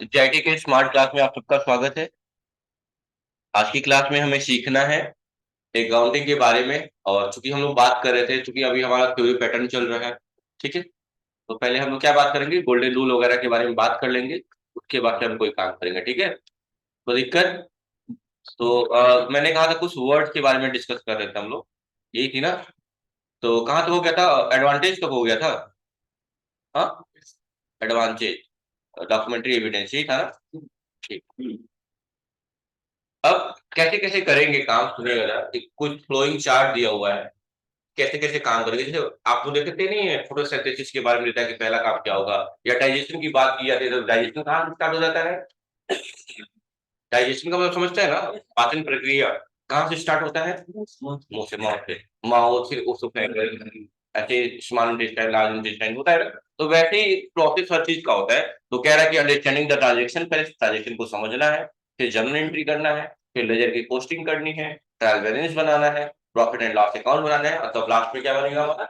JIT के smart class में आप सबका स्वागत है। आज की क्लास में हमें सीखना है अकाउंटिंग के बारे में। और चूंकि हम लोग बात कर रहे थे, चूंकि अभी हमारा थ्योरी पैटर्न चल रहा है, ठीक है। तो पहले हम लोग क्या बात करेंगे, गोल्डन रूल वगैरह के बारे में बात कर लेंगे। उसके बाद फिर हम कोई काम करेंगे, ठीक है। तो दिक्कत, तो मैंने कहा था कुछ वर्ड्स के बारे में डिस्कस कर रहे थे हम लोग, यही थी ना। तो कहाँ तक हो गया था, एडवांटेज तक हो गया था। हाँ, एडवांटेज डॉक्यूमेंट्री एविडेंस, यही था ना। ठीक। अब कैसे कैसे करेंगे काम, सुनिएगा जरा। एक कुछ फ्लोइंग चार्ट दिया हुआ है, कैसे कैसे काम करेंगे। जैसे आपको देखते नहीं है, फोटोसिंथेसिस के बारे में देता है कि पहला काम क्या होगा, या डाइजेशन की बात की जाती है तो डाइजेशन कहाँ स्टार्ट हो जाता है। डाइजेशन का मतलब समझते हैं ना, पाचन प्रक्रिया कहाँ से स्टार्ट होता है, मुंह से, माउथ से। माउथ से उसको ऐसे स्मॉल इंटेस्टाइन, लार्ज इंटेस्टाइन होता है ना। तो वैसे ही प्रोसेस हर चीज का होता है। तो कह रहा है कि अंडरस्टैंडिंग द ट्रांजेक्शन, पहले ट्रांजेक्शन को समझना है, फिर जर्नल एंट्री करना है, फिर लेजर की पोस्टिंग करनी है, ट्रायल बैलेंस बनाना है, प्रॉफिट एंड लॉस अकाउंट बनाना है, और तब लास्ट में क्या बनेगा हमारा।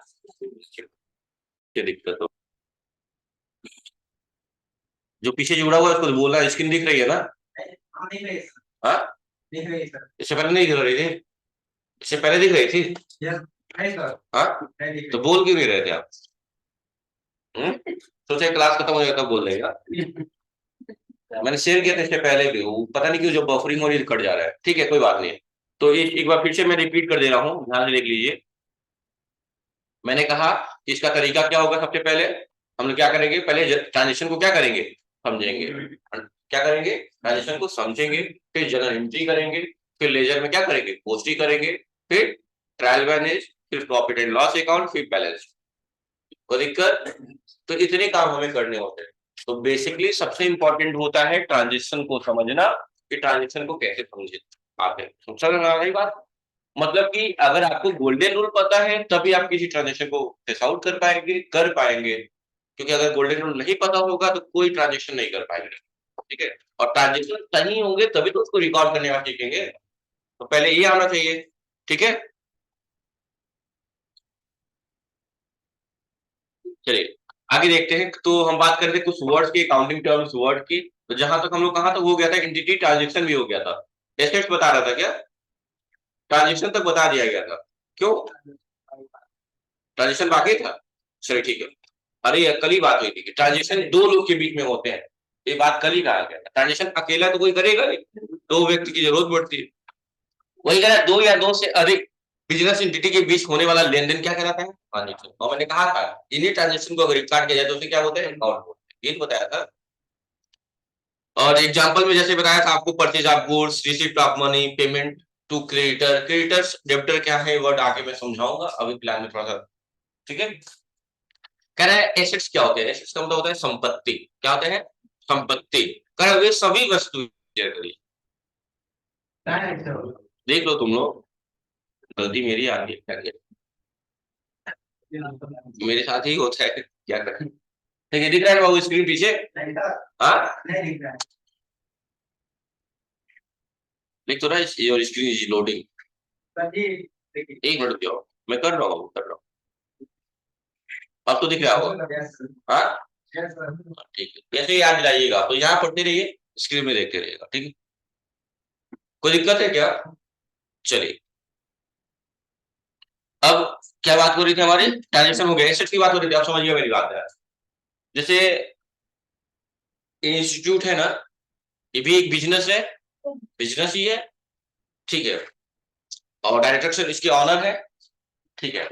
ये दिक्कत हो, जो पीछे जुड़ा हुआ है उसको बोलना, स्क्रीन दिख रही है ना। हाँ, इससे पहले नहीं दिख रही थी, इससे पहले दिख रही थी। हाँ, तो बोल क्यों नहीं रहे थे आप। सोचा क्लास खत्म हो जाएगा तब बोल देगा। मैंने शेयर किया था इससे पहले भी, वो पता नहीं क्यों जो बफरिंग हो रही है कट जा रहा है। ठीक है, कोई बात नहीं। तो एक बार फिर से मैं रिपीट कर दे रहा हूँ, ध्यान से देख लीजिए। मैंने कहा कि इसका तरीका क्या होगा। सबसे पहले हम लोग क्या करेंगे, पहले ट्रांजेक्शन को क्या करेंगे, समझेंगे। क्या करेंगे, ट्रांजेक्शन को समझेंगे, फिर जर्नल एंट्री करेंगे, फिर लेजर में क्या करेंगे, पोस्टिंग करेंगे, फिर ट्रायल बैलेंस, फिर प्रॉफिट एंड लॉस अकाउंट, फिर बैलेंस। कोई दिक्कत। तो इतने काम हमें करने होते हैं। तो बेसिकली सबसे इंपॉर्टेंट होता है ट्रांजेक्शन को समझना, कि ट्रांजेक्शन को कैसे समझे। आगे समझ में आ रही बात। मतलब कि अगर आपको गोल्डन रूल पता है तभी आप किसी ट्रांजेक्शन को ट्रेस आउट कर पाएंगे। क्योंकि अगर गोल्डन रूल नहीं पता होगा तो कोई ट्रांजेक्शन नहीं कर पाएंगे। ठीक है। और ट्रांजेक्शन सही होंगे तभी तो उसको रिकॉर्ड करने आप सीखेंगे। तो पहले ये आना चाहिए। ठीक है, चलिए आगे देखते हैं। तो हम बात करते हैं कुछ वर्ड्स की, अकाउंटिंग टर्म्स वर्ड की। तो जहां तक हम लोग कहा था वो हो गया था, एंटिटी ट्रांजेक्शन भी हो गया था। एसेट्स बता रहा था क्या, ट्रांजेक्शन तक बता दिया गया था। क्यों, ट्रांजेक्शन बाकी था। चलिए ठीक है। अरे कल ही बात हुई थी कि ट्रांजेक्शन दो लोग के बीच में होते हैं। ये बात कल ही कहा गया था। ट्रांजेक्शन अकेला तो कोई करेगा नहीं, दो व्यक्ति की जरूरत पड़ती है। वही कह रहा है, दो या दो से अधिक बिजनेस एंटिटी के बीच होने वाला लेन देन क्या कहलाता है, ट्रांजेक्शन। और मैंने कहा था इन्हीं ट्रांजेक्शन को अगर रिकॉर्ड किया जाए तो उसे क्या बोलते हैं, अकाउंट बोलते हैं। ये तो बताया था। और एग्जांपल में जैसे बताया था आपको, purchase of goods, receipt of money, payment to creditor. Creditors debitor क्या है, वर्ड आगे मैं समझाऊंगा, अभी फिलहाल में थोड़ा सा। ठीक है। कह रहा है एसेट्स क्या होते हैं, एसेट्स का मतलब होता है संपत्ति। क्या होते हैं, संपत्ति। कह रहा है वे सभी वस्तु, देख लो तुम लोग, गलती मेरी आ रही है क्या मेरे साथ ही होता है, क्या करें। ठीक है, दिख रहा है बाबू स्क्रीन पीछे। हाँ, लिख तो रहा है योर स्क्रीन इज लोडिंग। एक मिनट दियो, मैं कर रहा हूँ, कर रहा हूँ। अब तो दिख रहा होगा। हाँ, ठीक है, कैसे याद दिलाइएगा तो यहाँ पढ़ते रहिए, स्क्रीन में देखते रहिएगा। ठीक है, कोई दिक्कत है क्या। चलिए, अब क्या बात हो रही थी हमारी, ट्रांजेक्शन हो गया, एसेट्स की बात हो रही थी। आप समझिए मेरी बात है। जैसे इंस्टीट्यूट है ना, ये भी एक बिजनेस है, बिजनेस ही है। ठीक है। और डायरेक्टर इसके ऑनर है। ठीक है।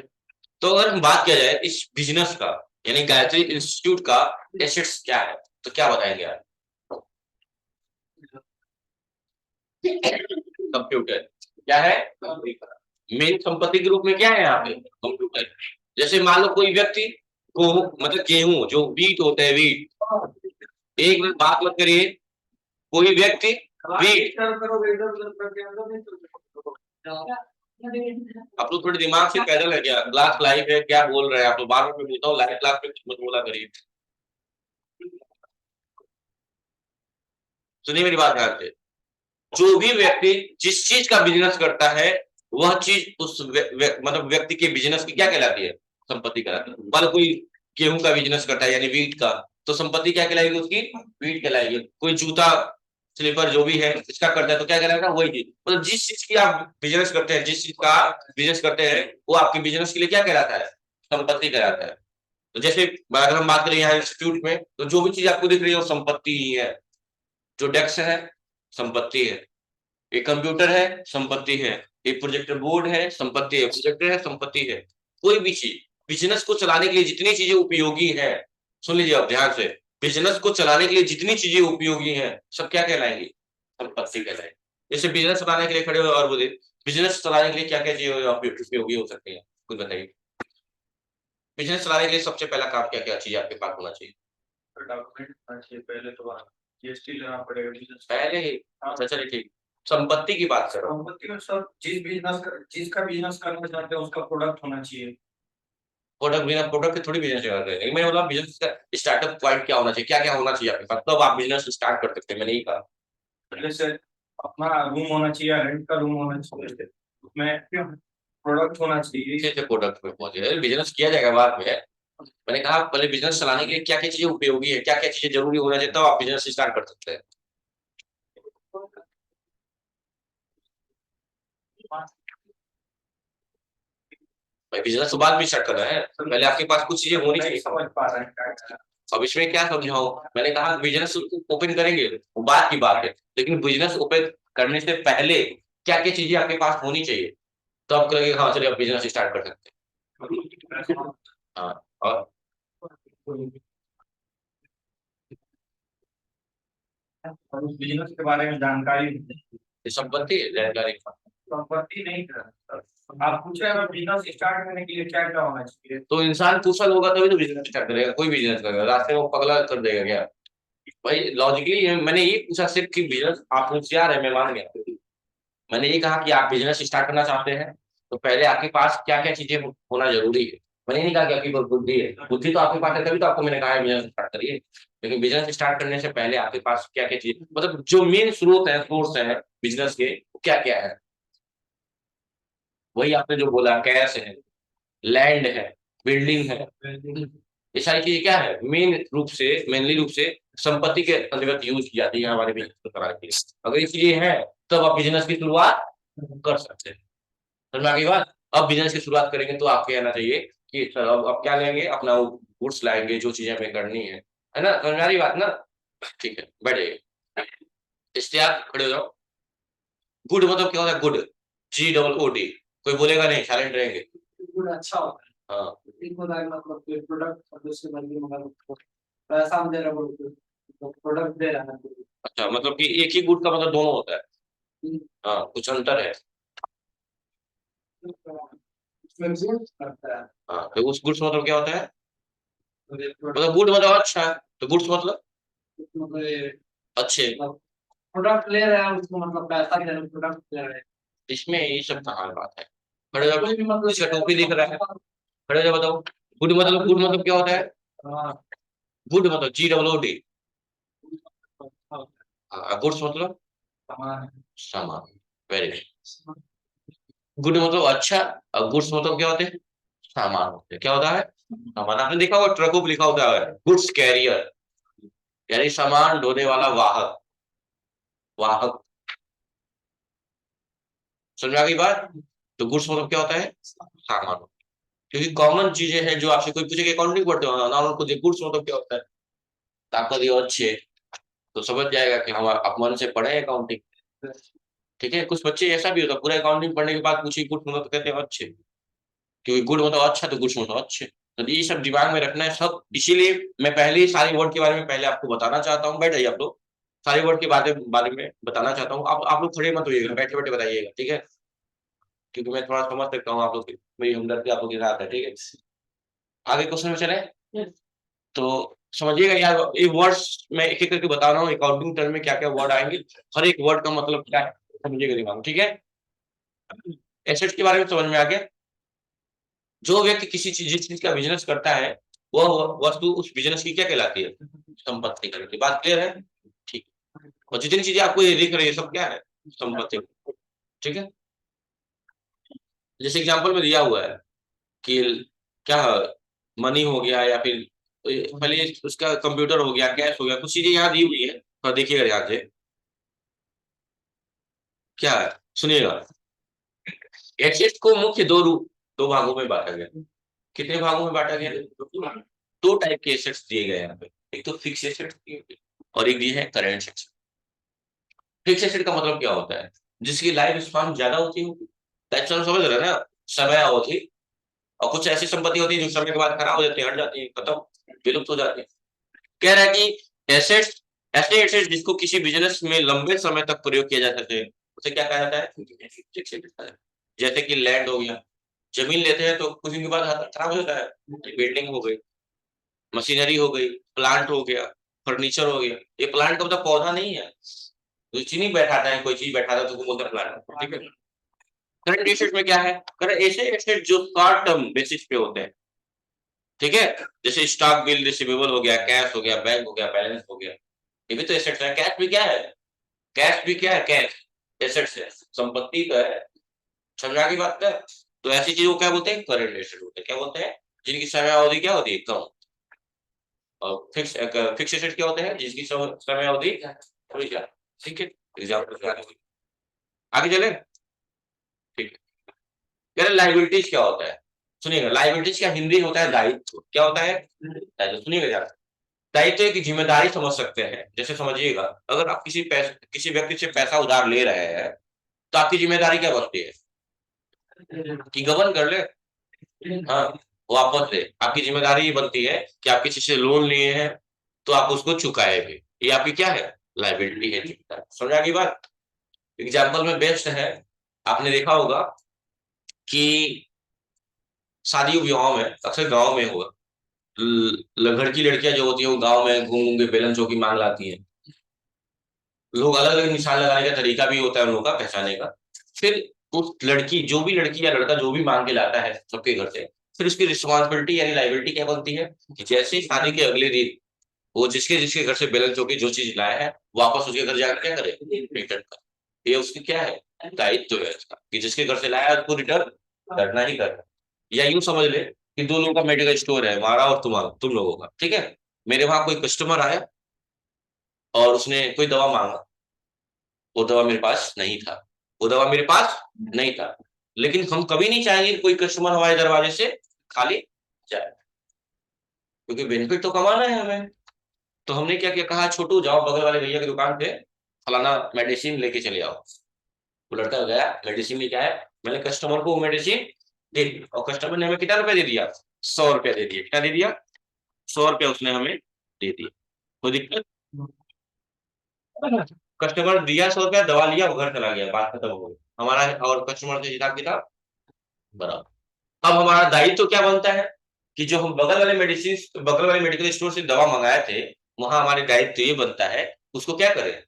तो अगर हम बात किया जाए इस बिजनेस का, यानी गायत्री इंस्टीट्यूट का एसेट्स क्या है, तो क्या बताएंगे आप। कंप्यूटर क्या है, मेन संपत्ति के रूप में क्या है यहाँ पे, कंप्यूटर। जैसे मान लो कोई व्यक्ति को, मतलब गेहूं जो वीट होता है, वीट, एक मिनट बात मत करिए। कोई व्यक्ति वीट, आप लोग थोड़े दिमाग से पैदल है क्या, क्लास लाइव है, क्या बोल रहे हैं आप लोग, बार बार मैं बोलता हूँ लाइव क्लास में मत बोला करिए। सुनिए मेरी बात ध्यान से। जो भी व्यक्ति जिस चीज का बिजनेस करता है, वह चीज उस मतलब व्यक्ति के बिजनेस की क्या कहलाती है, संपत्ति कहलाती है। मान कोई गेहूं का बिजनेस करता है यानी वीट का, तो संपत्ति क्या कहलाएगी उसकी? वीट कहलाएगी। कोई जूता, स्लीपर जो भी है इसका करता है तो क्या कहलाएगा? वही चीज। मतलब जिस चीज की आप बिजनेस करते हैं, जिस चीज का बिजनेस करते हैं, वो आपके बिजनेस के लिए क्या कहलाता है? संपत्ति कहलाता है। तो जैसे अगर हम बात करें यहाँ इंस्टीट्यूट में, तो जो भी चीज आपको दिख रही है वो संपत्ति ही है। जो डेस्क है संपत्ति है, एक कंप्यूटर है संपत्ति है, एक प्रोजेक्टर बोर्ड है संपत्ति है, प्रोजेक्टर है संपत्ति है। कोई भी चीज, बिजनेस को चलाने के लिए जितनी चीजें उपयोगी है, सुन लीजिए आप ध्यान से, बिजनेस को चलाने के लिए जितनी चीजें उपयोगी हैं सब क्या कहलाएंगी? संपत्ति कहलाएंगी। जैसे बिजनेस चलाने के लिए खड़े हो और बोले बिजनेस चलाने के लिए क्या क्या चीजें उपयोगी हो सकती है, कुछ बताइए। बिजनेस चलाने के लिए सबसे पहला काम क्या क्या चीज आपके पास होना चाहिए? डॉक्यूमेंट होना चाहिए पहले तो, जीएसटी लेना पड़ेगा बिजनेस पहले ही? अच्छा चलिए ठीक, संपत्ति की बात कर रहा हूँ। संपत्ति में सब जिस का बिजनेस करना चाहते हैं उसका प्रोडक्ट होना चाहिए। प्रोडक्ट बिना प्रोडक्ट के थोड़ी बिजनेस कर रहे हैं। मैं मतलब बिजनेस का स्टार्टअप पॉइंट क्या होना चाहिए, क्या क्या होना चाहिए आपके पास, तब आप बिजनेस स्टार्ट कर सकते हैं, मैंने यही कहा। पहले से अपना रूम होना चाहिए, रेंट का रूम होना चाहिए, उसमें प्रोडक्ट होना चाहिए। कैसे प्रोडक्ट पे पहुंचे? बिजनेस किया जाएगा बाद में। मैंने कहा पहले बिजनेस चलाने के लिए क्या क्या चीजें उपयोगी है, क्या क्या चीजें जरूरी होना चाहिए, तब आप बिजनेस स्टार्ट कर सकते हैं। भाई बिजनेस तो बाद में स्टार्ट करना है, पहले आपके पास कुछ चीजें होनी चाहिए। समझ पा रहे हैं। अब इसमें क्या समझाओ? मैंने कहा बिजनेस ओपन करेंगे वो बात की बात है, लेकिन बिजनेस ओपन करने से पहले क्या क्या चीजें आपके पास होनी चाहिए, तो आप कहेंगे हाँ चलिए अब बिजनेस स्टार्ट कर सकते हैं। हाँ, और बिजनेस के बारे में जानकारी, संपत्ति जानकारी। संपत्ति नहीं है। आप पूछ रहे हैं बिजनेस स्टार्ट करने के लिए क्या क्या होना चाहिए। तो इंसान कुशल होगा तभी तो बिजनेस स्टार्ट करेगा, कोई बिजनेस करेगा रास्ते में वो पगला कर देगा क्या? भाई लॉजिकली मैंने ये पूछा सिर्फ कि बिजनेस आप होशियार है, मैं मान गया। मैंने ये कहा कि आप बिजनेस स्टार्ट करना चाहते हैं तो पहले आपके पास क्या क्या चीजें होना जरूरी है। मैंने नहीं कहा कि आपकी पास बुद्धि है, बुद्धि तो आपके पास है तभी तो आपको मैंने कहा है बिजनेस स्टार्ट करिए। लेकिन बिजनेस स्टार्ट करने से पहले आपके पास क्या क्या चीज, मतलब जो मेन स्रोत है, सोर्स है बिजनेस के, क्या क्या है? वही आपने जो बोला, कैश है, लैंड है, बिल्डिंग है, ये सारी चीजें क्या है? मेनली रूप से संपत्ति के अंतर्गत यूज की जाती है हमारे बिजनेस को चलाने के लिए। अगर ये चीजें हैं तब आप बिजनेस की शुरुआत कर सकते हैं। समझ में आ गई बात? अब बिजनेस की शुरुआत करेंगे तो आपको आना चाहिए कि सर अब क्या लेंगे, अपना वो गुड्स लाएंगे जो चीजें हमें करनी है ना? समझ में आ रही बात ना? ठीक है, बैठ जाइए, इश्तियाक खड़े हो जाओ। गुड मतलब क्या होता है? Good, GOOD। कोई बोलेगा नहीं, साइलेंट रहेंगे। गुड अच्छा होता है। हाँ, एक होता है मतलब कोई प्रोडक्ट दूसरे बंदे मगर पैसा हम दे रहे हो तो प्रोडक्ट दे रहा है। अच्छा मतलब कि एक ही गुड का मतलब दोनों होता है? हाँ, कुछ अंतर है। उसमें गुड करता है। हाँ, तो उस गुड्स मतलब क्या होता है? मतलब गुड मतलब अच्छा है, तो गुड्स मतलब अच्छे। प्रोडक्ट ले रहे हैं उसको मतलब पैसा दे रहे हैं, प्रोडक्ट ले रहे हैं। इसमें ये सब कहाँ बात है? खड़े हो जाओ, इसका टोपी दिख रहा है, खड़े हो जाओ, बताओ। गुड मतलब क्या होता है? हाँ, गुड मतलब GOOD। गुड्स मतलब सामान सामान। वेरी गुड मतलब अच्छा, और गुड्स मतलब क्या होते हैं? सामान होते हैं। क्या होता है? सामान। आपने देखा होगा ट्रकों पे लिखा होता है गुड्स कैरियर, यानी सामान ढोने वाला वाहक। वाहक, समझ में आ गई बात? तो गुड्स मतलब क्या होता है? सामान। क्योंकि कॉमन चीजें हैं जो आपसे कोई पूछे कि अकाउंटिंग पढ़ते हो ना, उनको गुड्स मतलब क्या होता है, ताकत ये अच्छे, तो समझ जाएगा कि हम आप मन से पढ़े अकाउंटिंग। ठीक है, कुछ बच्चे ऐसा भी होता है पूरा अकाउंटिंग पढ़ने के बाद पूछे गुड मतलब कहते हैं अच्छे, क्योंकि गुड मतलब अच्छा तो गुड्स मतलब अच्छे। तो ये सब दिमाग में रखना है सब, इसीलिए मैं पहले ही सारी वर्ड के बारे में पहले आपको बताना चाहता हूँ। बैठ जाइए आप लोग, सारी वर्ड के बारे में बताना चाहता हूँ। आप लोग खड़े मत होइएगा, बैठे बैठे बताइएगा, ठीक है? क्योंकि मैं थोड़ा समझ सकता हूँ आप लोग की, मेरी हमदर्दी आप लोग के साथ है, ठीक है? आगे क्वेश्चन में चले तो समझिएगा यार, ये वर्ड्स मैं एक एक करके बता रहा हूँ, अकाउंटिंग टर्म में क्या क्या वर्ड आएंगे, हर एक वर्ड का मतलब क्या है समझिएगा दिमाग में, ठीक है? एसेट्स के बारे में समझ में आ गया। जो व्यक्ति जिस चीज का बिजनेस करता है वह वस्तु उस बिजनेस की क्या कहलाती है? संपत्ति कहलाती है। बात क्लियर है? ठीक। और जितनी चीजें आपको ये दिख रही है सब क्या है? संपत्ति। ठीक है, जैसे एग्जांपल में दिया हुआ है कि क्या, मनी हो गया या फिर पहले उसका कंप्यूटर हो गया, कैश हो गया, कुछ चीजें यहाँ दी हुई है, तो देखिएगा ध्यान से क्या है, सुनिएगा। एसेट्स को मुख्य दो भागों में बांटा गया। कितने भागों में बांटा गया? दो टाइप के एसेट्स दिए गए यहाँ पे। एक तो फिक्स एसेट और एक दिए है करेंट एसेट। फिक्स एसेट का मतलब क्या होता है? जिसकी लाइफ स्पान ज्यादा होती होगी। लाइफ स्पान समझ रहे हैं ना, समय अवधि। और कुछ ऐसी संपत्ति होती है जो समय के बाद खराब हो जाती है, हट जाती है, खत्म, विलुप्त हो जाती है। कह रहा है कि एसेट्स, ऐसे एसेट्स जिसको किसी बिजनेस में लंबे समय तक प्रयोग किया जा सके, उसे क्या कहा जाता है? फिक्स एसेट कहा जाता है। जैसे कि लैंड हो गया, जमीन लेते हैं तो कुछ दिन के बाद खराब हो जाता है। बिल्डिंग हो गई, मशीनरी हो गई, प्लांट हो गया, फर्नीचर हो गया। ये प्लांट का मतलब पौधा नहीं है, तो चीनी बैठाता है, कोई चीज बैठाता है तो उसको बोलते हैं प्लांट, ठीक है। करंट एसेट में क्या है? करंट ऐसे एसेट जो शॉर्ट टर्म बेसिस पे होते हैं, ठीक है। जैसे स्टॉक, बिल, रिसीवेबल हो गया, कैश हो गया, बैंक हो गया, बैलेंस हो गया, ये भी तो एसेट्स है। कैश भी क्या है? कैश भी क्या है? कैश एसेट्स है, संपत्ति का है। समझा की बात है? तो ऐसी चीजों को क्या बोलते हैं? करंट एसेट बोलते हैं। क्या बोलते हैं? जिनकी समय अवधि क्या होती है? कम। और फिक्स एसेट क्या होते हैं? जिसकी समय अवधि थोड़ी ज्यादा। ठीक है, एग्जाम्पल आगे चले, ठीक है। कह रहे लाइबिलिटीज क्या होता है? सुनिएगा, लाइबिलिटीज का हिंदी होता है दायित्व। क्या होता है? दायित्व। सुनिएगा यार, दायित्व एक जिम्मेदारी समझ सकते हैं। जैसे समझिएगा, अगर आप किसी व्यक्ति से पैसा उधार ले रहे हैं, तो आपकी जिम्मेदारी क्या बनती है? कि गबन कर ले, हाँ, वापस दे। आपकी जिम्मेदारी ये बनती है कि आप किसी से लोन लिए हैं तो आप उसको चुकाए भी। ये आपकी क्या है? लाइबिलिटी है, जिम्मेदारी। समझ आ गई बात? एग्जाम्पल में बेस्ट है, आपने देखा होगा कि शादी विवाह में अक्सर गांव में होगा, घर की लड़कियां जो होती है वो गांव में घूम घूम के बेलन चौकी मांग लाती हैं। लोग अलग अलग निशान लगाने का तरीका भी होता है उन लोगों का पहचाने का। फिर उस लड़की, जो भी लड़की या लड़का जो भी मांग के लाता है सबके घर से, फिर उसकी रिस्पॉन्सिबिलिटी यानी लाइबिलिटी क्या बनती है? कि जैसे ही शादी के अगले दिन वो जिसके जिसके घर से बेलन चौकी जो चीज लाया है, वापस उसके घर जाकर क्या करे? रिटर्न करे। ये उसकी क्या है? दायित्व है इसका, कि जिसके घर से लाया है उसको रिटर्न करना ही करना। या यूं समझ ले कि दो लोगों का मेडिकल स्टोर है, हमारा और तुम्हारा, तुम लोगों का, ठीक है। मेरे वहां कोई कस्टमर आया और उसने कोई दवा मांगा, वो दवा मेरे पास नहीं था, वो दवा मेरे पास नहीं था। लेकिन हम कभी नहीं चाहेंगे कि कोई कस्टमर हमारे दरवाजे से खाली जाए, क्योंकि बेनिफिट तो कमाना है हमें। तो हमने क्या क्या कहा, छोटू जाओ बगल वाले भैया की दुकान पे फलाना मेडिसिन लेके चले आओ। वो लड़का गया, मेडिसिन लेके आया। मैंने कस्टमर को वो मेडिसिन दे दी, और कस्टमर ने हमें कितना रुपया दे दिया? 100 रुपया दे दिया। क्या दे दिया? 100 रुपया उसने हमें दे दिया। कोई दिक्कत? कस्टमर दिया 100 रुपया, दवा लिया, वो घर चला गया, बात खत्म हो गई। हमारा और कस्टमर से हिसाब किताब बराबर। अब हमारा दायित्व तो क्या बनता है? कि जो हम बगल वाले मेडिकल स्टोर से दवा मंगाए थे, वहां हमारे दायित्व ये बनता है, उसको क्या करें?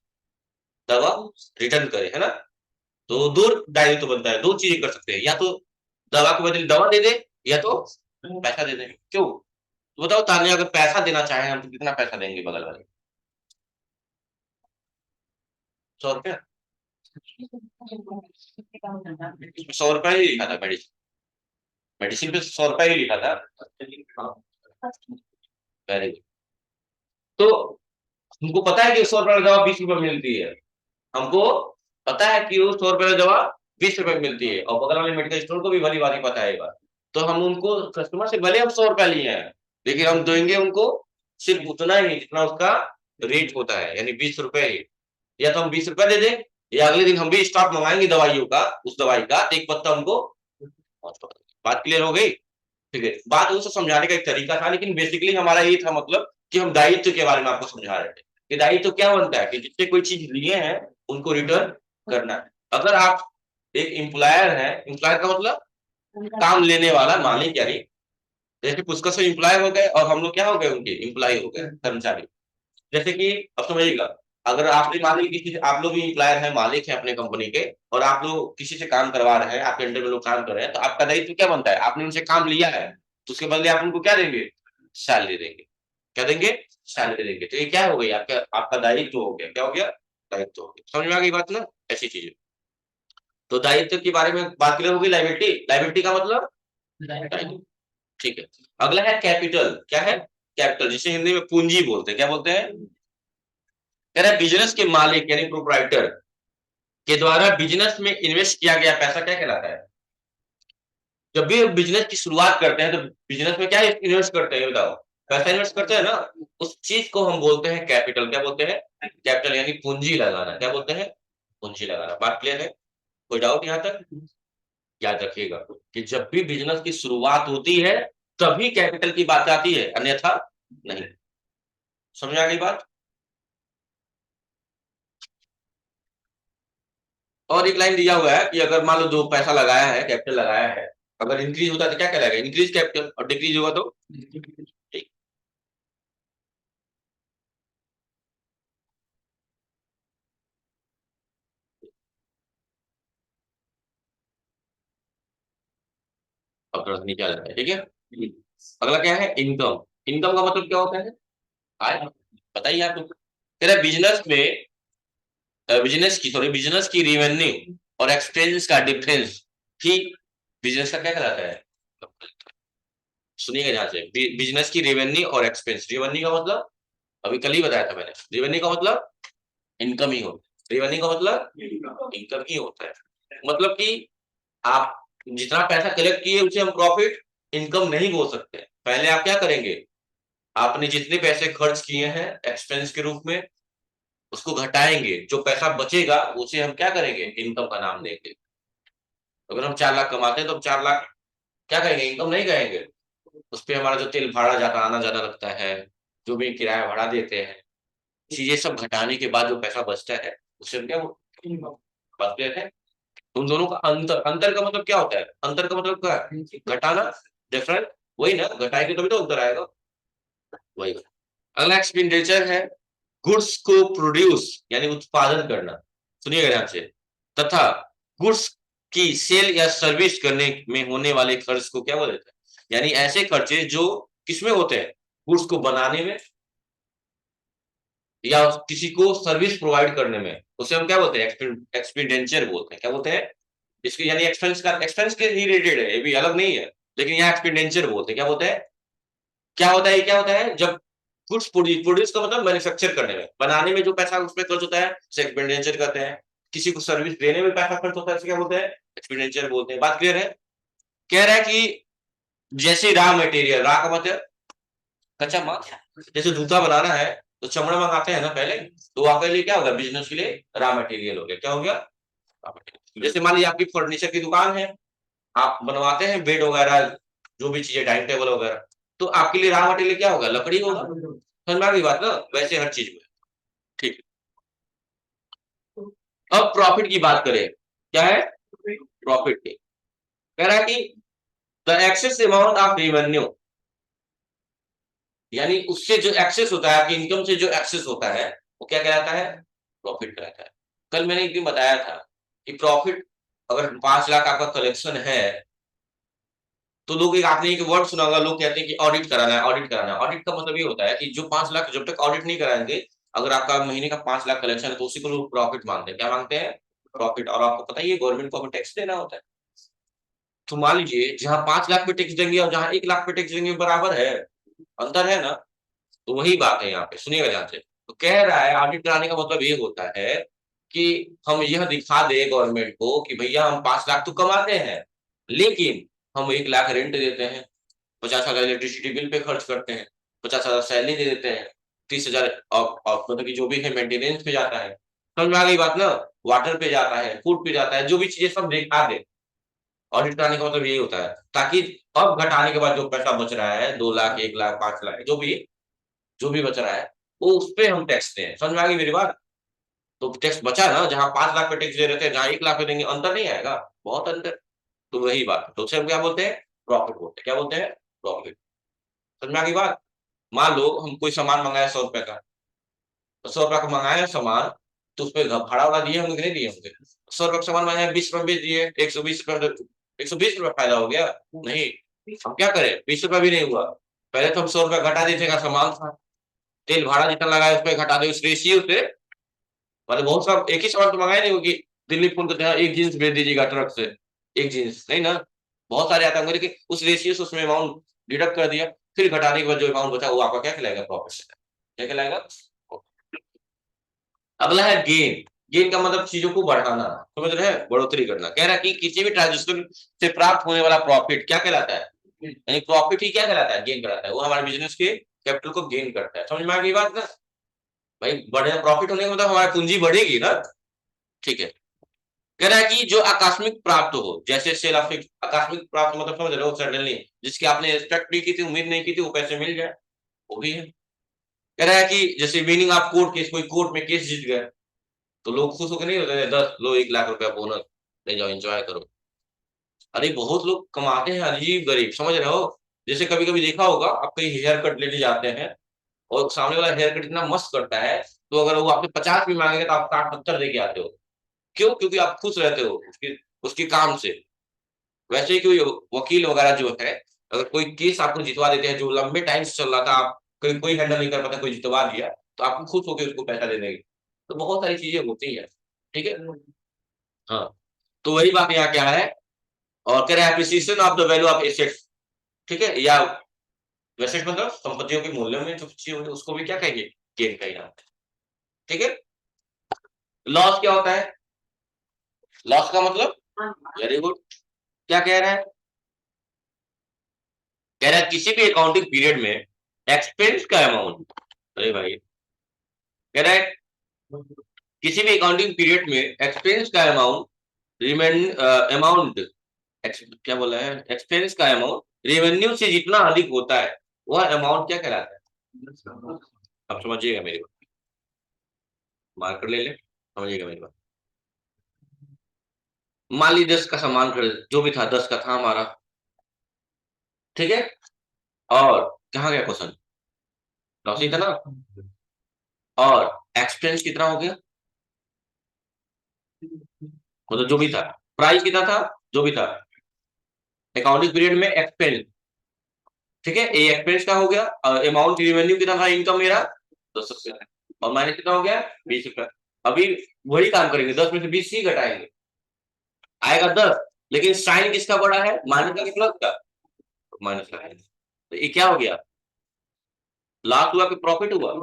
दवा रिटर्न करें, है ना। तो दो दायित्व बनता है, दो चीजें कर सकते हैं, या तो दवा के बदले दवा दे दे, या तो पैसा दे दे। क्यों? तो बताओ तान्या, अगर पैसा देना चाहें हम तो कितना पैसा देंगे बगल वाले? 100 रुपया। 100 रुपया ही लिखा था मेडिसिन, मेडिसिन पे 100 रुपया ही लिखा था। Very good. तो हमको पता है कि 100 रुपया की दवा 20 रुपए में मिलती है। हमको पता है कि वो 100 रुपए की दवा 20 रुपए में मिलती है, और बगल वाले मेडिकल स्टोर को भी भली भांति पता है ये बात। तो हम उनको, कस्टमर से भले हम 100 रुपया लिए हैं, लेकिन हम देंगे उनको सिर्फ उतना ही जितना उसका रेट होता है, यानी 20 रुपए ही। या तो हम 20 रुपया दे दें, या अगले दिन हम भी स्टॉक मंगाएंगे दवाइयों का, उस दवाई का, तो एक पत्ता हमको। बात क्लियर हो गई? ठीक है, बात उसको समझाने का एक तरीका था, लेकिन बेसिकली हमारा ये था मतलब कि हम दायित्व के बारे में आपको समझा रहे थे कि दायित्व क्या बनता है, कि जिससे कोई चीज लिए हैं उनको रिटर्न करना है। अगर आप एक एम्प्लॉयर है, एम्प्लॉयर का मतलब काम लेने वाला, मालिक यानी। जैसे पुष्कर से एम्प्लॉयर हो गए और हम लोग क्या हो गए, उनके एम्प्लॉय हो गए, कर्मचारी। जैसे कि अब समझिएगा, अगर आपके मालिक किसी से, आप लोग भी एम्प्लॉयर हैं, मालिक हैं अपने कंपनी के, और आप लोग किसी से काम करवा रहे हैं, आपके अंडर में लोग काम कर रहे हैं, तो आपका दायित्व क्या बनता है? आपने उनसे काम लिया है, तो उसके बदले आप उनको क्या देंगे? सैलरी देंगे। क्या देंगे? सैलरी देंगे। तो ये क्या हो गई? आपका आपका दायित्व हो गया। क्या हो गया? दायित्व हो गया। समझ में आ गई बात ना? ऐसी चीज है। तो दायित्व के बारे में बात क्लियर होगी। लाइबिलिटी, लाइबिलिटी का मतलब दायित्व। ठीक है। अगला है कैपिटल। क्या है? कैपिटल, जिसे हिंदी में पूंजी बोलते हैं। क्या बोलते हैं? कह रहा है बिजनेस के मालिक यानी प्रोप्राइटर के द्वारा बिजनेस में इन्वेस्ट किया गया पैसा क्या कहलाता है? जब भी बिजनेस की शुरुआत करते हैं तो बिजनेस में क्या इन्वेस्ट करते हैं बताओ? पैसा इन्वेस्ट करते हैं ना। उस चीज को हम बोलते हैं कैपिटल। क्या बोलते हैं? कैपिटल यानी पूंजी लगाना। क्या बोलते हैं? पूंजी लगाना। बात क्लियर है? कोई डाउट यहाँ तक? याद रखिएगा कि जब भी बिजनेस की शुरुआत होती है तभी कैपिटल की बात आती है, अन्यथा नहीं। समझ आ गई बात? और एक लाइन दिया हुआ है कि अगर मान लो जो पैसा लगाया है, कैपिटल लगाया है, अगर इंक्रीज होता है तो क्या कहलाएगा? Increase capital. और डिक्रीज होगा तो ठीक। अब थोड़ा सा नीचे आ जाता है, ठीक है। अगला क्या है? इनकम। इनकम का मतलब क्या होता है? आय। बताइए आप लोग। कह रहा है बिजनेस की रेवेन्यू और एक्सपेंस का डिफरेंस ही बिजनेस का क्या कहलाता है? सुनिएगा ध्यान से। बिजनेस की रेवेन्यू और एक्सपेंस। रेवेन्यू का मतलब अभी कल ही बताया था मैंने। रेवेन्यू का मतलब इनकम ही होता है। रेवेन्यू का मतलब इनकम ही होता है। मतलब कि आप जितना पैसा कलेक्ट किए उसे हम प्रॉफिट इनकम नहीं बोल सकते। पहले आप क्या करेंगे? आपने जितने पैसे खर्च किए हैं एक्सपेंस के रूप में उसको घटाएंगे, जो पैसा बचेगा उसे हम क्या करेंगे? इनकम का नाम देंगे। अगर हम 4 लाख कमाते हैं तो हम 4 लाख क्या कहेंगे? इनकम नहीं कहेंगे। उस पे हमारा जो तेल भाड़ा जाता आना जाना लगता है, जो भी किराया भाड़ा देते हैं, चीजें सब घटाने के बाद जो पैसा बचता है उसे हम क्या बात क्लियर है? उन दोनों का अंतर। अंतर का मतलब क्या होता है? अंतर का मतलब क्या है? घटाना। डिफरेंट। वही ना, घटाएंगे तभी तो अंतर आएगा। वही। अगला एक्सपेंडिचर है गुड्स को प्रोड्यूस यानी उत्पादन करना। सुनिएगा ध्यान से। तथा गुड्स की सेल या सर्विस करने में होने वाले खर्च को क्या बोलते हैं? यानी ऐसे खर्चे जो किसमें होते हैं? गुड्स को बनाने में या किसी को सर्विस प्रोवाइड करने में, उसे हम क्या बोलते हैं? एक्सपेंडिचर बोलते हैं। क्या बोलते हैं? इसके यानी एक्सपेंस के ही रिलेटेड है, ये भी अलग नहीं है। लेकिन यहाँ एक्सपेंडिचर बोलते हैं। क्या बोलते हैं? क्या होता है? क्या होता है जब गुड्स प्रोड्यूस का मतलब मैन्युफैक्चर करने में, बनाने में जो पैसा उसमें खर्च होता है उसे एक्सपेंडिचर कहते हैं। किसी को सर्विस देने में पैसा खर्च होता है उसे क्या बोलते हैं? एक्सपेंडिचर बोलते हैं। बात क्लियर है? कह रहा है कि जैसे रॉ मटेरियल, रॉ का मतलब कच्चा माल। जैसे जूता बनाना है तो चमड़ा मंगाते हैं ना पहले, तो आपके लिए क्या होगा? बिजनेस के लिए रॉ मटेरियल हो गया। क्या हो गया? Raw material. जैसे मान लीजिए आपकी फर्नीचर की दुकान है, आप बनवाते हैं बेड वगैरह, जो भी चीजें, डाइनिंग टेबल वगैरह, तो आपके लिए रॉ मटेरियल क्या होगा? लकड़ी होगा। समझ में आ गई बात ना? वैसे हर चीज में। ठीक। अब प्रॉफिट की बात करें। क्या है? प्रॉफिट की। कह रहा है कि the excess amount of revenue यानी उससे जो एक्सेस होता है, आपकी इनकम से जो एक्सेस होता है वो क्या कहलाता है? प्रॉफिट कहलाता है। कल मैंने एक दिन बताया था कि प्रॉफिट, अगर 5 लाख आपका कलेक्शन है तो लोग, एक आपने एक वर्ड सुना होगा, लोग कहते हैं कि ऑडिट कराना है, ऑडिट कराना है। ऑडिट का मतलब ये होता है कि जो 5 लाख, जब तक ऑडिट नहीं कराएंगे, अगर आपका महीने का 5 लाख कलेक्शन है तो उसी को लोग प्रॉफिट मानते हैं। क्या मांगते हैं? प्रॉफिट। और आपको पता ही है गवर्नमेंट को हमें टैक्स देना होता है। तो मान लीजिए जहां 5 लाख पे टैक्स देंगे और जहां 1 लाख पे टैक्स देंगे, बराबर है? अंतर है ना? तो वही बात है यहाँ पे। सुनिएगा ध्यान से। तो कह रहा है ऑडिट कराने का मतलब ये होता है कि हम यह दिखा दे गवर्नमेंट को कि भैया हम 5 लाख तो कमाते हैं, लेकिन हम 1 लाख रेंट देते हैं, 50,000 इलेक्ट्रिसिटी बिल पे खर्च करते हैं, 50,000 सैलरी दे देते हैं, 30,000 और मतलब कि जो भी है मेंटेनेंस पे जाता है। समझ में आ गई बात ना? वाटर पे जाता है, फूड पे जाता है, जो भी चीजें सब दिखा दे। ऑडिट कराने का मतलब यही होता है, ताकि अब घटाने के बाद जो पैसा बच रहा है, 2 लाख, 1 लाख, 5 लाख, जो भी बच रहा है, वो उस पे हम टैक्स दें। समझ में आ गई मेरी बात? तो टैक्स बचा ना, जहां 5 लाख पे टैक्स दे रहे थे, जहां 1 लाख पे देंगे, अंतर नहीं आएगा? बहुत अंतर। तो वही बात, तो उसे हम क्या बोलते हैं? प्रॉफिट बोलते हैं। क्या बोलते हैं? प्रॉफिट। समझ में आ गई बात? मान लो हम कोई सामान मंगाया 100 रुपए का, तो 100 रुपए का मंगाया सामान, तो उस पर भाड़ा वाड़ा दिए होंगे कि नहीं दिए होंगे? 100 रुपए का सामान मंगाया, 20 रुपए बेच दिए, 120 रुपए, 120 रुपए फायदा हो गया? नहीं। हम क्या करें? 20 रुपए भी नहीं हुआ। पहले तो हम 100 रुपए घटा देते का सामान था, तेल भाड़ा जितना लगाया उस पर घटा दे, उस रेशियो से। मतलब बहुत सा एक ही सामान तो मंगाया नहीं होगी। दिल्ली फोन करते हैं एक जींस भेज दीजिएगा ट्रक से, एक जींस नहीं ना, बहुत सारे आते होंगे, लेकिन उस रेशियो से उसमें अमाउंट डिडक्ट कर दिया। फिर घटाने के बाद जो अमाउंट बचा वो आपका क्या कहलाएगा, प्रॉफिट। क्या कहलाएगा। अगला है गेन। गेन का मतलब चीजों को बढ़ाना, समझ रहे हैं, बढ़ोतरी करना। कह रहा है कि किसी भी ट्रांजेक्शन से प्राप्त होने वाला प्रॉफिट क्या कहलाता है, यानी प्रॉफिट ही क्या कहलाता है, गेन कहलाता है। वो हमारे बिजनेस के कैपिटल को गेन करता है। समझ में आ गई बात ना भाई। बढ़िया प्रॉफिट होने का मतलब हमारी पूंजी बढ़ेगी ना। ठीक है। कह रहा है कि जो आकस्मिक प्राप्त हो, जैसे सेल ऑफ, आकस्मिक प्राप्त मतलब समझ रहे हो, सडनली, जिसकी आपने एक्सपेक्ट नहीं की थी, उम्मीद नहीं की थी, वो पैसे मिल जाए, वो भी है। कह रहा है कि जैसे मीनिंग आप कोर्ट केस, कोई कोर्ट में केस जीत गए तो लोग खुश होकर नहीं होते, 10 लो 1 लाख रुपया बोनस, ले जाओ एंजॉय करो। अरे बहुत लोग कमाते हैं अजीब गरीब, समझ रहे हो। जैसे कभी कभी देखा होगा, आप कहीं हेयर कट लेने जाते हैं और सामने वाला हेयर कट इतना मस्त करता है, तो अगर वो आपसे 50 भी मांगेगा तो आप 60-70 दे के आते हो। क्यों? क्योंकि आप खुश रहते हो उसके उसके काम से। वैसे ही कोई वकील वगैरह जो है, अगर कोई केस आपको जितवा देते हैं जो लंबे टाइम से चल रहा था, आप कोई कोई हैंडल नहीं कर पाता, कोई जितवा दिया, तो आपको खुश होकर उसको पैसा दे देंगे। तो बहुत सारी चीजें होती है। ठीक है। हाँ। तो वही बात यहाँ क्या है, और कह रहे हैं appreciation of the value of assets. ठीक है, या एसेट मतलब संपत्तियों के मूल्यों में जो चीज होती है उसको भी क्या कहेंगे, गेन का ही नाम। ठीक है। लॉस क्या होता है, लॉस का मतलब, वेरी गुड, क्या कह रहा है, कह रहा है किसी भी अकाउंटिंग पीरियड में एक्सपेंस का अमाउंट, अरे भाई, कह रहा है किसी भी अकाउंटिंग पीरियड में एक्सपेंस का अमाउंट, रिमेन अमाउंट, क्या बोला है, एक्सपेंस का अमाउंट रेवेन्यू से जितना अधिक होता है वह अमाउंट क्या कहलाता है। अब समझिएगा मेरी बात, मार्कर ले ले, समझिएगा मेरी बात। मान लीजिए 10 का सामान खरीद, जो भी था 10 का था हमारा, ठीक है, और कहाँ गया क्वेश्चन, लॉस ही था ना, और एक्सपेंस कितना हो गया, मतलब जो भी था, प्राइस कितना था, जो भी था, अकाउंटिंग पीरियड में एक्सपेंस, ठीक है, ये एक्सपेंस का हो गया, और अमाउंट रेवेन्यू कितना था, इनकम मेरा 10 रुपया, और माइनस कितना हो गया 20 रुपया। अभी वही काम करेंगे, 10 में से 20 ही घटाएंगे, आएगा 10, लेकिन साइन किसका बड़ा है, माइनस का कि प्लस का, माइनस का है। तो ये क्या हो गया, लॉस हुआ कि प्रॉफिट हुआ,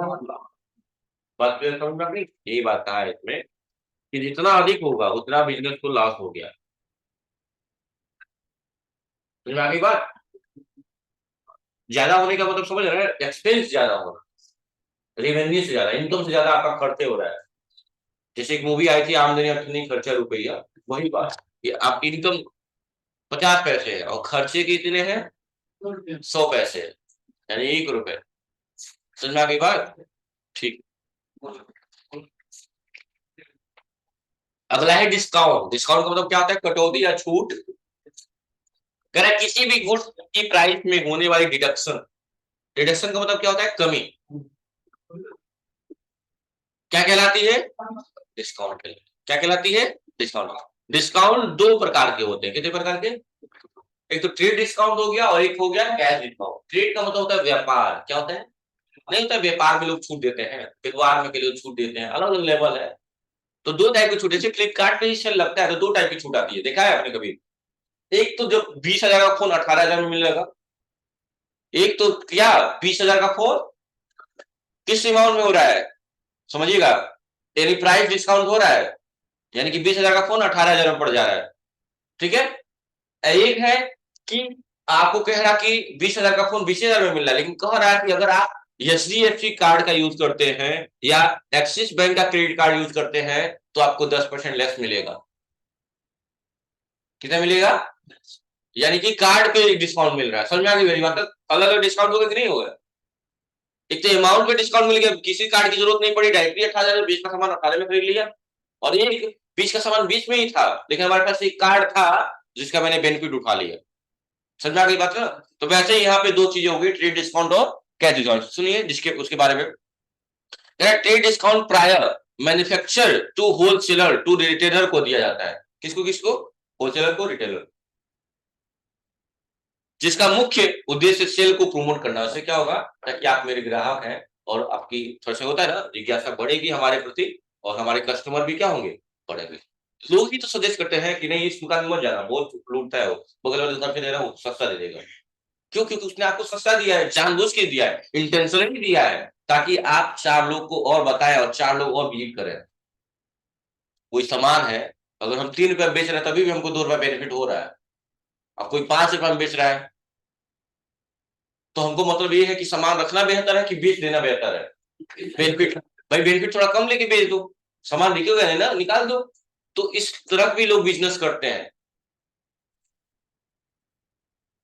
बात क्लियर समझ में आ गई? यही बात कहा है इसमें कि जितना अधिक होगा उतना बिजनेस को लॉस हो गया। समझ में आ गई बात। ज्यादा होने का मतलब समझ रहे हैं, एक्सपेंस ज्यादा होना, रेवेन्यू से ज्यादा, इनकम से ज्यादा आपका खर्चे हो रहा है। जैसे एक मूवी आई थी आमदनी अपनी खर्चा रुपया, वही बात, कि आपकी इनकम 50 पैसे है और खर्चे कितने हैं 100 पैसे, यानी 1 रुपए। समझ में आ गई बात। ठीक। अगला है डिस्काउंट। डिस्काउंट का मतलब क्या होता है, कटौती या छूट। कह रहा है किसी भी गुड्स की प्राइस में होने वाली डिडक्शन, डिडक्शन का मतलब क्या होता है, कमी, क्या कहलाती है, डिस्काउंट कहलाती है। क्या कहलाती है, डिस्काउंट। डिस्काउंट दो प्रकार के होते हैं, कितने प्रकार के, एक तो ट्रेड डिस्काउंट हो गया और एक हो गया कैश डिस्काउंट। ट्रेड का मतलब होता है व्यापार, क्या होता है, नहीं होता है, व्यापार में लोग छूट देते हैं, त्योहार में के लोग छूट देते हैं, अलग अलग लेवल है। तो दो टाइप की छूट, जैसे फ्लिपकार्ट पे ही सेल लगता है तो दो टाइप की छूट आती है, देखा है आपने कभी। एक तो जब 20,000 का फोन 18,000 में मिलेगा, एक तो क्या 20,000 का फोन किस अमाउंट में हो रहा है, समझिएगा, यानी प्राइस डिस्काउंट हो रहा है, यानी कि 20,000 का फोन 18,000 में पड़ जा रहा है। ठीक है। एक है कि आपको कह रहा कि 20,000 का फोन 20,000 में मिल रहा है, लेकिन कह रहा है कि अगर आप एचडीएफसी कार्ड का यूज करते हैं या एक्सिस बैंक का क्रेडिट कार्ड यूज करते हैं तो आपको 10% लेस मिलेगा। कितना मिलेगा, यानी कि कार्ड पे डिस्काउंट मिल रहा है। समझ में आ गई मेरी बात। अलग अलग डिस्काउंट होगा कि नहीं होगा, एक तो अमाउंट पे डिस्काउंट मिल गया, किसी कार्ड की जरूरत नहीं पड़ी, डायरेक्टली 18,000 20 का सामान 18 में खरीद लिया, और एक 20 का सामान 20 में ही था, लेकिन हमारे पास एक कार्ड था जिसका मैंने बेनिफिट उठा लिया। समझ में आ गई बात ना। तो वैसे ही यहाँ पे दो चीजें होगी, ट्रेड डिस्काउंट और कैश डिस्काउंट। सुनिए जिसके उसके बारे में, trade discount prior manufacture to wholesaler to retailer को दिया जाता है। किसको किसको, होलसेलर को, रिटेलर, जिसका मुख्य उद्देश्य सेल को प्रमोट करना। उससे क्या होगा, ताकि आप मेरे ग्राहक हैं और आपकी थोड़ा सा होता है ना, जिज्ञासा बढ़ेगी हमारे प्रति, और हमारे कस्टमर भी क्या होंगे, बढ़ेंगे। लोग ही तो सजेस्ट करते हैं कि नहीं इस दुकान में मत जाना, बहुत लूटता है वो, बगल वाले दुकान पे दे रहा हूँ सस्ता दे देगा। क्यों? क्योंकि उसने आपको सस्ता दिया है, जानबूझ के दिया है, इंटेंशनली दिया है, ताकि आप 4 लोग को और बताएं और 4 लोग और विजिट करें। कोई सामान है, अगर हम 3 रुपए बेच रहे हैं तभी भी हमको 2 रुपए बेनिफिट हो रहा है। अब कोई 5 रुपए में बेच रहा है, तो हमको मतलब ये है कि सामान रखना बेहतर है कि बेच देना बेहतर है। बेनिफिट, भाई बेनिफिट थोड़ा कम लेके बेच दो, सामान बिकेगा नहीं ना, निकाल दो। तो इस तरह भी लोग बिजनेस करते हैं।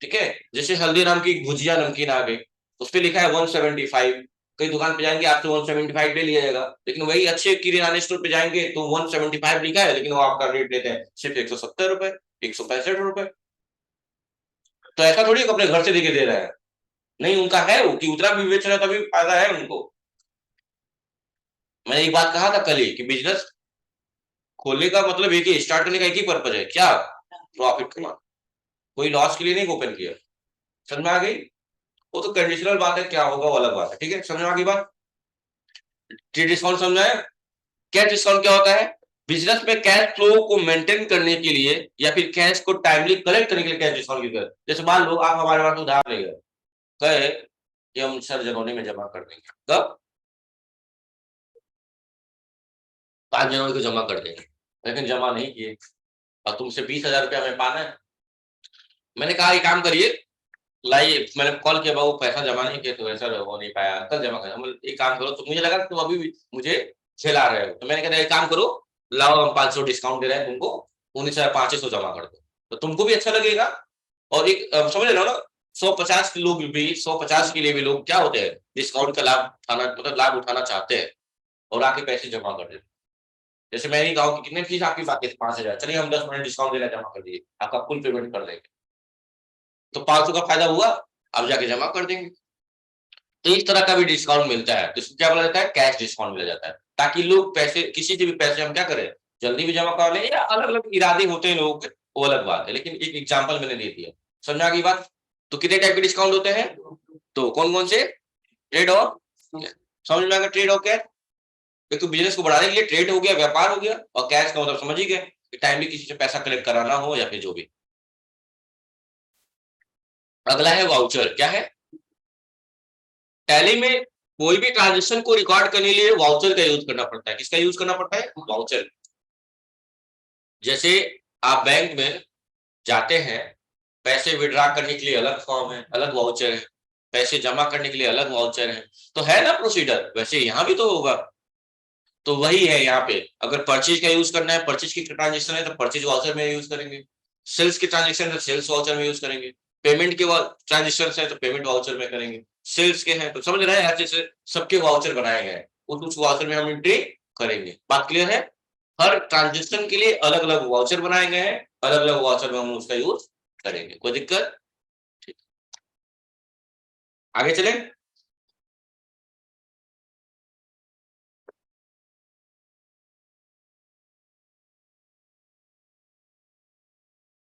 ठीक है, जैसे हल्दीराम की भुजिया नमकीन आ गई, उस पर लिखा है 175। कई दुकान पे जाएंगे आपसे 175 ले लिया जाएगा, लेकिन वही अच्छे किराना स्टोर पे जाएंगे तो 175 लिखा है, लेकिन वो आपका रेट लेते हैं सिर्फ 170 रुपए, 165 रुपए। तो ऐसा थोड़ी अपने घर से लेके दे रहे हैं, नहीं, उनका है वो कि उतना भी बेच रहे हैं तभी फायदा है उनको। मैंने एक बात कहा था कल ही कि बिजनेस खोलने का मतलब एक ही, स्टार्ट करने का एक ही पर्पज है, क्या? प्रॉफिट कमाना। कोई लॉस के लिए नहीं ओपन किया। समझ में आ गई? वो तो कंडीशनल बात है, क्या होगा वो अलग बात है। ठीक है, समझ में आ गई बात? डिस्काउंट समझ आया? कैश डिस्काउंट क्या होता है? बिजनेस में कैश फ्लो को मेंटेन करने के लिए या फिर कैश को टाइमली कलेक्ट करने के लिए कैश डिस्काउंट की जरूरत। जैसे मान लो आप हमारे पास उधार ले गए, कहे कि हम सर जनवरी में जमा कर देंगे। कब? 5 जनवरी को जमा कर देंगे, लेकिन जमा नहीं किए और तुमसे 20,000 रुपया हमें पाना है। मैंने कहा एक काम करिए, लाइए, मैंने कॉल किया, बाबू पैसा जमा नहीं किया, तो सर हो नहीं पाया, कल जमा कर। एक काम करो, तो मुझे लगा तुम अभी भी मुझे झेला रहे हो, तो मैंने कहा एक काम करो, लाओ हम 500 डिस्काउंट दे रहे हैं तुमको, 19,500 जमा कर दो, तो तुमको भी अच्छा लगेगा। और एक समझ रहे हो ना, 150 लोग भी, 150 के लिए भी लोग क्या होते हैं, डिस्काउंट का लाभ उठाना, मतलब लाभ उठाना चाहते हैं और आके पैसे जमा कर देते हैं। जैसे मैं नहीं कहूँ कि कितने फीस आपकी बाकी है, 5,000, चलिए हम 10% डिस्काउंट दे रहे हैं, जमा कर दीजिए, आपका फुल पेमेंट कर देंगे। तो 500 का फायदा हुआ, आप जाके जमा कर देंगे। तो इस तरह का भी डिस्काउंट मिलता है, तो इसको क्या बोला जाता है, कैश डिस्काउंट मिला जाता है, ताकि लोग पैसे, किसी से भी पैसे हम क्या करें, जल्दी भी जमा कर लें, या अलग अलग इरादे होते हैं लोगों के, वो अलग बात है, लेकिन एक एग्जाम्पल मैंने दे दिया। समझ आ गई बात? तो कितने टाइप के डिस्काउंट होते हैं, तो कौन कौन से? ट्रेड और, समझ में आ गया, ट्रेड और कैश। एक तो बिजनेस को बढ़ाने के लिए ट्रेड हो गया, व्यापार हो गया, और कैश का मतलब समझ ही गए, टाइम भी किसी से पैसा कलेक्ट कराना हो या फिर जो भी। अगला है वाउचर। क्या है? टैली में कोई भी ट्रांजेक्शन को रिकॉर्ड करने के लिए वाउचर का यूज करना पड़ता है। किसका यूज करना पड़ता है? वाउचर। जैसे आप बैंक में जाते हैं, पैसे विड्रॉ करने के लिए अलग फॉर्म है, अलग वाउचर है, पैसे जमा करने के लिए अलग वाउचर है, तो है ना प्रोसीजर, वैसे यहां भी तो होगा। तो वही है यहाँ पे, अगर परचेज का यूज करना है, परचेज की ट्रांजेक्शन है तो परचेज वाउचर में यूज करेंगे, सेल्स की ट्रांजेक्शन है सेल्स वाउचर में यूज करेंगे, पेमेंट के ट्रांजेक्शन है तो पेमेंट वाउचर में करेंगे, सेल्स के हैं तो समझ रहे हैं, ऐसे सबके वाउचर बनाए गए हैं, उस वाउचर में हम एंट्री करेंगे। बात क्लियर है? हर ट्रांजेक्शन के लिए अलग अलग वाउचर बनाए गए हैं, अलग अलग वाउचर में हम उसका यूज करेंगे। कोई दिक्कत? ठीक, आगे चले।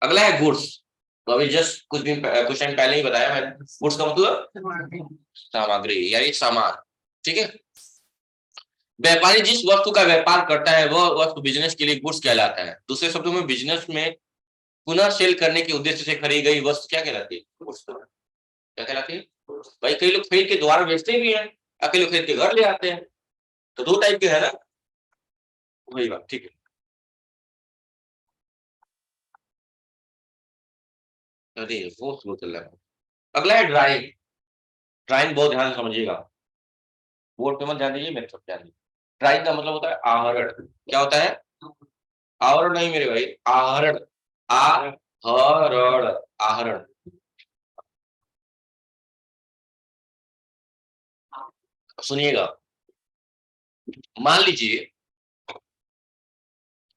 अगला है गुड्स। तो अभी जस्ट कुछ टाइम पहले ही बताया मैंने, गुड्स का मतलब सामग्री यानी सामान। ठीक है, व्यापारी जिस वस्तु का व्यापार करता है वह वस्तु बिजनेस के लिए गुड्स कहलाता है। दूसरे शब्दों में बिजनेस में पुनः सेल करने के उद्देश्य से खरीदी गई वस्तु क्या कहलाती है? गुड्स। क्या कहलाती है? भाई कई लोग खरीद के दोबारा बेचते भी हैं, कई लोग खरीद के घर ले आते हैं, तो दो टाइप के है ना, वही बात। ठीक है, अरे वो स्लो चल रहा है। अगला है ड्राइंग। ड्राइंग बहुत ध्यान से समझिएगा, बोर्ड पे मत ध्यान दीजिए, मेरे तरफ ध्यान दीजिए। ड्राइंग का मतलब होता है आहरण। क्या होता है? आवरण नहीं मेरे भाई, आहरण। आहरण, आहरण। सुनिएगा, मान लीजिए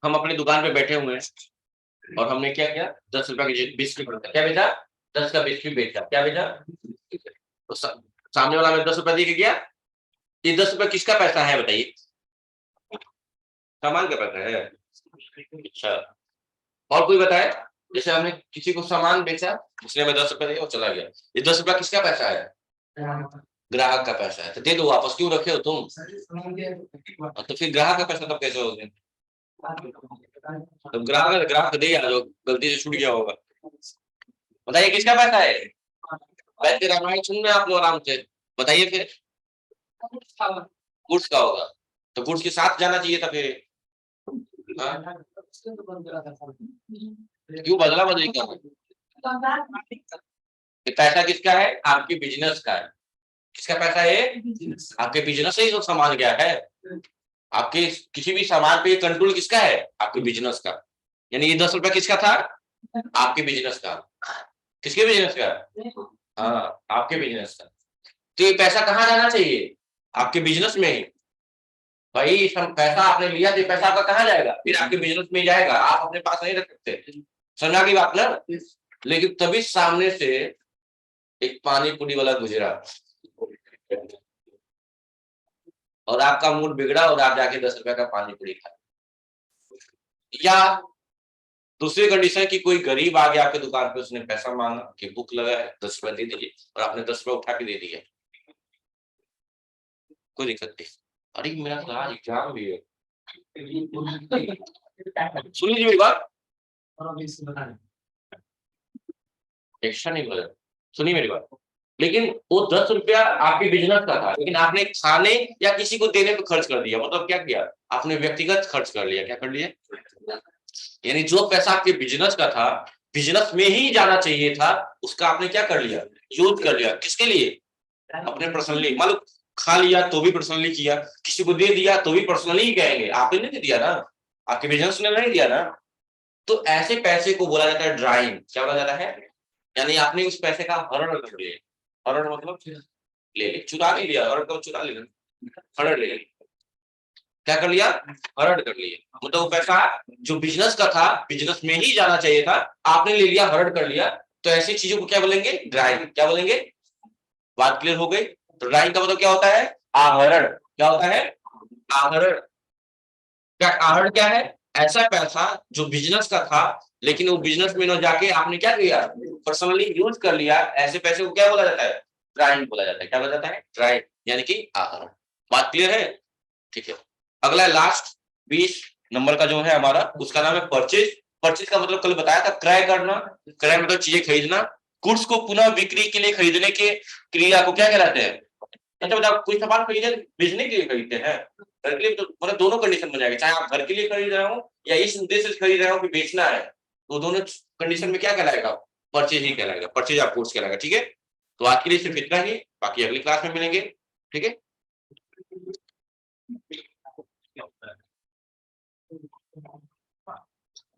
हम अपनी दुकान पे बैठे हुए हैं और हमने क्या किया, 10 रुपए की बिस्किट क्या बेचा, 10 का बिस्किट बेचा। क्या बेचा? तो सामने वाला हमें 10 रुपए दे के गया, ये 10 रुपए किसका पैसा है बताइए? सामान का पैसा है। अच्छा, और कोई बताए? जैसे हमने किसी को सामान बेचा, उसने हमें 10 रुपए दिया और चला गया, ये 10 रुपया किसका पैसा है? ग्राहक का पैसा है, तो दे दो वापस, क्यों रखे हो तुम? तो फिर ग्राहक का पैसा तब कैसे हो गया? तो ग्राहक ग्राहक दे, या जो गलती से छूट गया होगा। बताइए किसका पैसा है? बैठ के रामायण सुन रहे हैं आप लोग आराम से, बताइए फिर गुड्स का होगा, तो गुड्स के साथ जाना चाहिए था फिर। हाँ? क्यों बदला बदली कर, पैसा किसका है? आपके बिजनेस का है। किसका पैसा है? आपके बिजनेस से ही तो सामान गया है। आपके किसी भी सामान पे कंट्रोल किसका है? आपके बिजनेस का। यानी ये 10 रुपया किसका था? आपके बिजनेस का। किसके बिजनेस का? हाँ, आपके बिजनेस का। तो ये पैसा कहाँ जाना चाहिए? आपके बिजनेस में ही। भाई पैसा आपने लिया तो पैसा आपका कहाँ जाएगा? फिर आपके बिजनेस में ही जाएगा, आप अपने पास नहीं रख सकते। समझा की बात ना? लेकिन तभी सामने से एक पानी पूरी वाला गुजरा और आपका मूड बिगड़ा और आप जाके 10 रुपए का पानी पूरी खाए। या दूसरी कंडीशन की कोई गरीब आ गया आपके दुकान पे, उसने पैसा मांगा कि भूख लगा है 10 रुपए दे दीजिए, और आपने 10 रुपए उठा के दे दिया, कोई दिक्कत नहीं। अरे मेरा तो आज एग्जाम भी है, सुन लीजिए मेरी बात, एक्स्ट्रा नहीं बोला, सुनिए मेरी बात। लेकिन वो 10 रुपया आपके बिजनेस का था, लेकिन आपने खाने या किसी को देने पे खर्च कर दिया, मतलब क्या किया? आपने व्यक्तिगत खर्च कर लिया। क्या कर लिया? यानी जो पैसा आपके बिजनेस का था, बिजनेस में ही जाना चाहिए था, उसका आपने क्या कर लिया? यूज कर लिया। किसके लिए? अपने पर्सनली। मान लो खा लिया तो भी पर्सनली किया, किसी को दे दिया तो भी पर्सनली ही कहेंगे, आपने नहीं दिया ना, आपके बिजनेस ने नहीं दिया ना। तो ऐसे पैसे को बोला जाता है ड्राइंग। क्या बोला जाता है? यानी आपने उस पैसे का हरण कर लिया। हरण मतलब ले ले, चुरा नहीं लिया, हरण तो चुरा लेना, हरण ले लिया। क्या कर लिया? हरण कर लिया। मतलब वो पैसा जो बिजनेस का था, बिजनेस में ही जाना चाहिए था, आपने ले लिया, हरण कर लिया। तो ऐसी चीजों को क्या बोलेंगे? ड्राइंग। क्या बोलेंगे? बात क्लियर हो गई? तो ड्राइंग का मतलब क्या होता है? आहरण। क्या होता है? आहरण। क्या आहरण क्या है? ऐसा पैसा जो बिजनेस का था, लेकिन वो बिजनेस में न जाके आपने क्या किया? पर्सनली यूज कर लिया। ऐसे पैसे को क्या बोला जाता है? ड्राइंग बोला जाता है। क्या बोला जाता है? ड्राइंग, यानी कि आहरण। बात क्लियर है? ठीक है। अगला लास्ट 20 नंबर का जो है हमारा, उसका नाम है परचेज। परचेज का मतलब कल बताया था, क्रय करना। क्रय मतलब चीजें खरीदना। गुड्स को पुनः बिक्री के लिए खरीदने के क्रिया को क्या कहलाते हैं? अच्छा बताओ, कोई सामान खरीदे बेचने के लिए खरीदते हैं? घर के लिए तो मतलब दोनों कंडीशन बन जाएगी, चाहे आप घर के लिए खरीद रहे हो या इस उद्देश्य से खरीद रहे हो कि बेचना है, तो दोनों कंडीशन में क्या कहलाएगा? परचेज ही कहलाएगा। परचेज ऑफ गुड्स कहलाएगा। ठीक है, तो आज के लिए सिर्फ इतना ही, बाकी अगली क्लास में मिलेंगे। ठीक है।